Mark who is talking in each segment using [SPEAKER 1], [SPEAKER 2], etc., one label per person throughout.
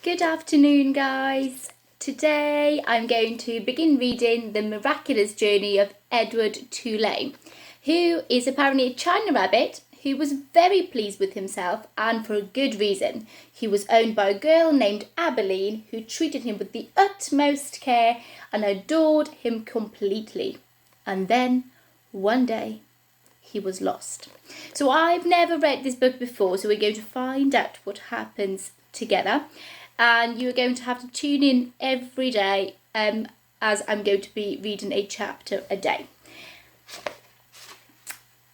[SPEAKER 1] Good afternoon, guys. Today I'm going to begin reading The Miraculous Journey of Edward Tulane, who is apparently a China rabbit who was very pleased with himself, and for a good reason. He was owned by a girl named Abilene who treated him with the utmost care and adored him completely. And then, one day, he was lost. So I've never read this book before, so we're going to find out what happens together. And you're going to have to tune in every day as I'm going to be reading a chapter a day.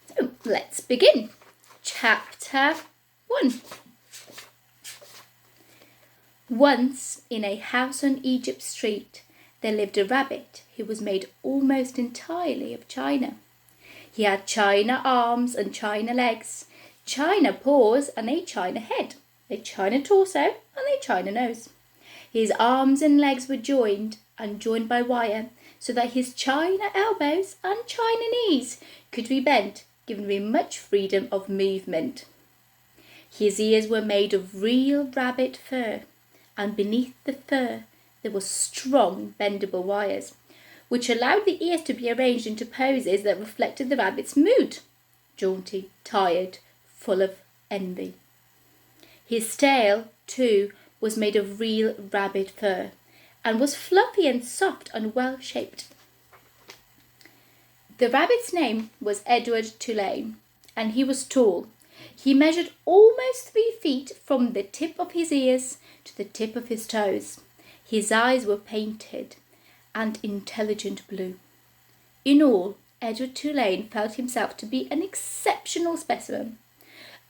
[SPEAKER 1] So let's begin. Chapter 1. Once in a house on Egypt Street there lived a rabbit who was made almost entirely of china. He had china arms and china legs, china paws and a china head, a china torso and a china nose. His arms and legs were joined by wire so that his china elbows and china knees could be bent, giving him much freedom of movement. His ears were made of real rabbit fur, and beneath the fur there were strong bendable wires, which allowed the ears to be arranged into poses that reflected the rabbit's mood: jaunty, tired, full of envy. His tail, too, was made of real rabbit fur, and was fluffy and soft and well-shaped. The rabbit's name was Edward Tulane, and he was tall. He measured almost 3 feet from the tip of his ears to the tip of his toes. His eyes were painted and intelligent blue. In all, Edward Tulane felt himself to be an exceptional specimen.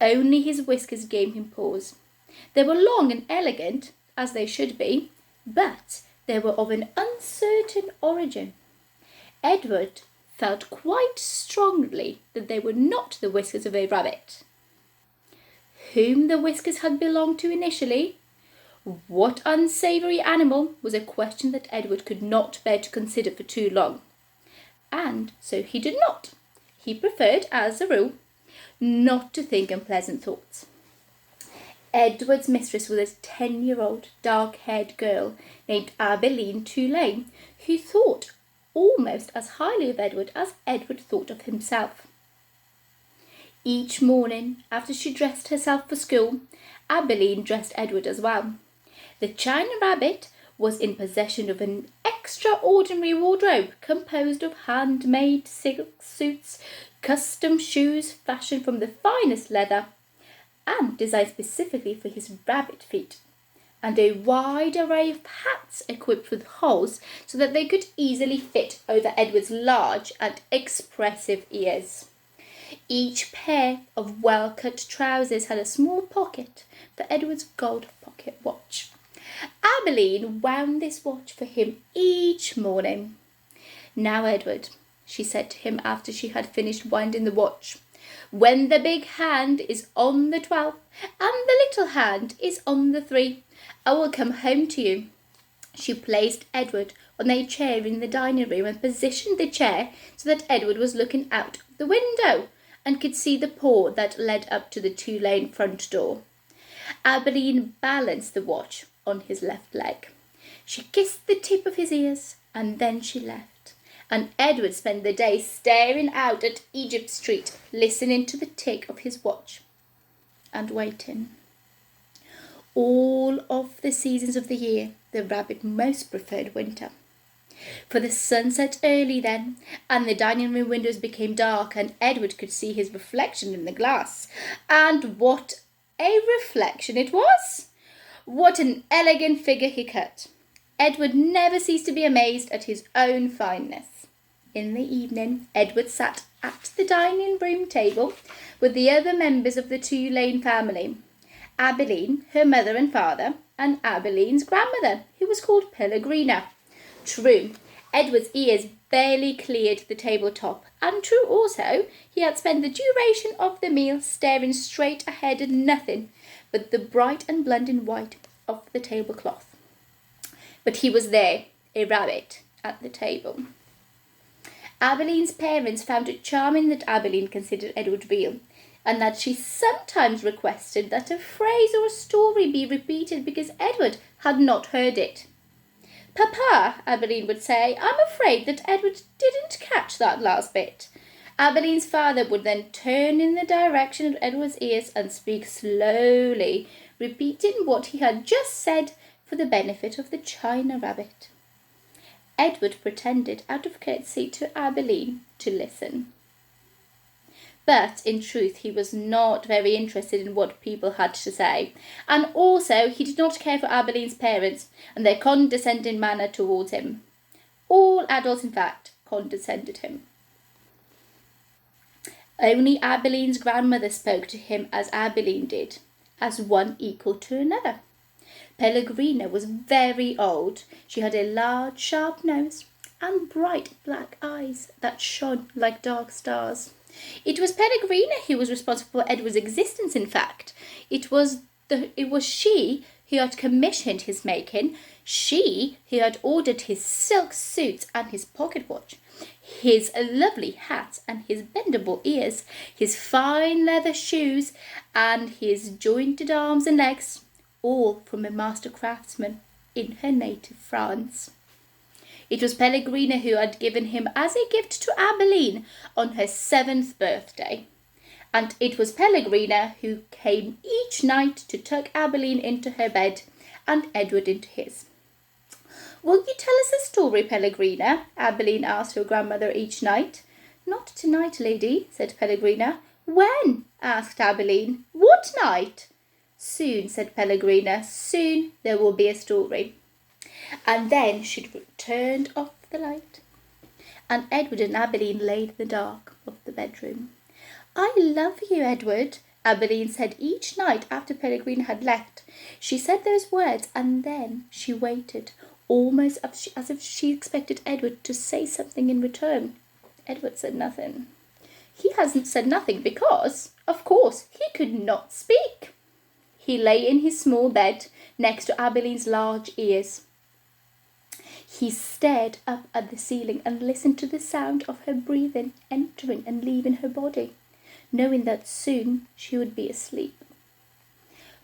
[SPEAKER 1] Only his whiskers gave him pause. They were long and elegant, as they should be, but they were of an uncertain origin. Edward felt quite strongly that they were not the whiskers of a rabbit. Whom the whiskers had belonged to initially? What unsavoury animal was a question that Edward could not bear to consider for too long. And so he did not. He preferred, as a rule, not to think unpleasant thoughts. Edward's mistress was a 10-year-old dark-haired girl named Abilene Tulane, who thought almost as highly of Edward as Edward thought of himself. Each morning, after she dressed herself for school, Abilene dressed Edward as well. The China rabbit was in possession of an extraordinary wardrobe composed of handmade silk suits, custom shoes fashioned from the finest leather and designed specifically for his rabbit feet, and a wide array of hats equipped with holes so that they could easily fit over Edward's large and expressive ears. Each pair of well-cut trousers had a small pocket for Edward's gold pocket watch. Abilene wound this watch for him each morning. "Now, Edward," she said to him after she had finished winding the watch, "when the big hand is on the 12 and the little hand is on the 3, I will come home to you." She placed Edward on a chair in the dining room and positioned the chair so that Edward was looking out of the window and could see the paw that led up to the Tulane front door. Abilene balanced the watch on his left leg. She kissed the tip of his ears and then she left, and Edward spent the day staring out at Egypt Street, listening to the tick of his watch and waiting. All of the seasons of the year, the rabbit most preferred winter. For the sun set early then, and the dining room windows became dark, and Edward could see his reflection in the glass. And what a reflection it was! What an elegant figure he cut! Edward never ceased to be amazed at his own fineness. In the evening, Edward sat at the dining room table with the other members of the Tulane family: Abilene, her mother and father, and Abilene's grandmother, who was called Pellegrina. True, Edward's ears barely cleared the tabletop, and true also, he had spent the duration of the meal staring straight ahead at nothing but the bright and blending white of the tablecloth. But he was there, a rabbit, at the table. Abilene's parents found it charming that Abilene considered Edward real, and that she sometimes requested that a phrase or a story be repeated because Edward had not heard it. "Papa," Abeline would say, "I'm afraid that Edward didn't catch that last bit." Abeline's father would then turn in the direction of Edward's ears and speak slowly, repeating what he had just said for the benefit of the china rabbit. Edward pretended, out of courtesy to Abeline, to listen. But in truth he was not very interested in what people had to say, and also he did not care for Abeline's parents and their condescending manner towards him. All adults, in fact, condescended him. Only Abeline's grandmother spoke to him as Abeline did, as one equal to another. Pellegrina was very old. She had a large, sharp nose and bright black eyes that shone like dark stars. It was Pellegrina who was responsible for Edward's existence, in fact. It was she who had commissioned his making, she who had ordered his silk suits and his pocket watch, his lovely hat and his bendable ears, his fine leather shoes and his jointed arms and legs, all from a master craftsman in her native France. It was Pellegrina who had given him as a gift to Abeline on her 7th birthday, and it was Pellegrina who came each night to tuck Abeline into her bed and Edward into his. "Will you tell us a story, Pellegrina?" Abeline asked her grandmother each night. "Not tonight, lady," said Pellegrina. "When?" asked Abeline. "What night?" "Soon," said Pellegrina. "Soon there will be a story." And then she turned off the light, and Edward and Abeline lay in the dark of the bedroom. "I love you, Edward," Abeline said each night after Pellegrina had left. She said those words, and then she waited, almost as if she expected Edward to say something in return. Edward said nothing. He hasn't said nothing because, of course, he could not speak. He lay in his small bed next to Abeline's large ears. He stared up at the ceiling and listened to the sound of her breathing, entering and leaving her body, knowing that soon she would be asleep.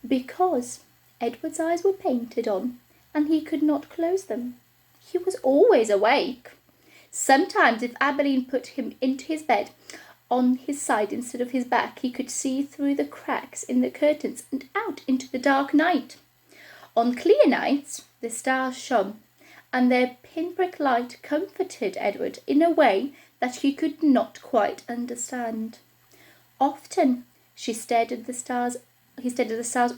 [SPEAKER 1] Because Edward's eyes were painted on, and he could not close them. He was always awake. Sometimes if Abeline put him into his bed on his side instead of his back, he could see through the cracks in the curtains and out into the dark night. On clear nights, the stars shone, and their pinprick light comforted Edward in a way that he could not quite understand. Often he stared at the stars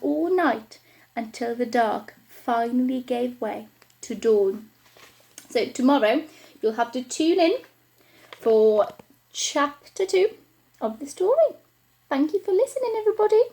[SPEAKER 1] all night until the dark finally gave way to dawn. So tomorrow you'll have to tune in for chapter 2 of the story. Thank you for listening, everybody.